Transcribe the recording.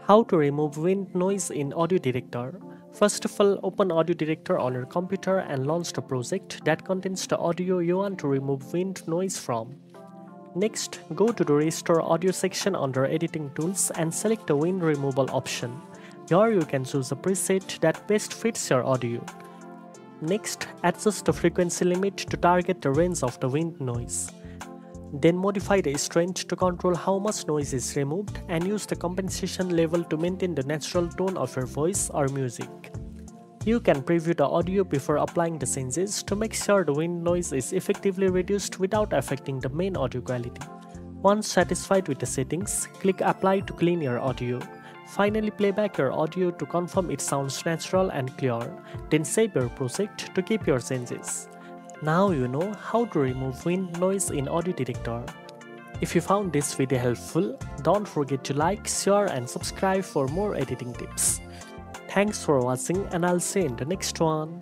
How to remove wind noise in AudioDirector. First of all, open AudioDirector on your computer and launch the project that contains the audio you want to remove wind noise from. Next, go to the Restore Audio section under Editing Tools and select the Wind Removal option. Here you can choose a preset that best fits your audio. Next, adjust the frequency limit to target the range of the wind noise. Then modify the strength to control how much noise is removed and use the compensation level to maintain the natural tone of your voice or music. You can preview the audio before applying the changes to make sure the wind noise is effectively reduced without affecting the main audio quality. Once satisfied with the settings, click Apply to clean your audio. Finally, play back your audio to confirm it sounds natural and clear. Then save your project to keep your changes. Now you know how to remove wind noise in AudioDirector. If you found this video helpful, don't forget to like, share and subscribe for more editing tips. Thanks for watching and I'll see you in the next one.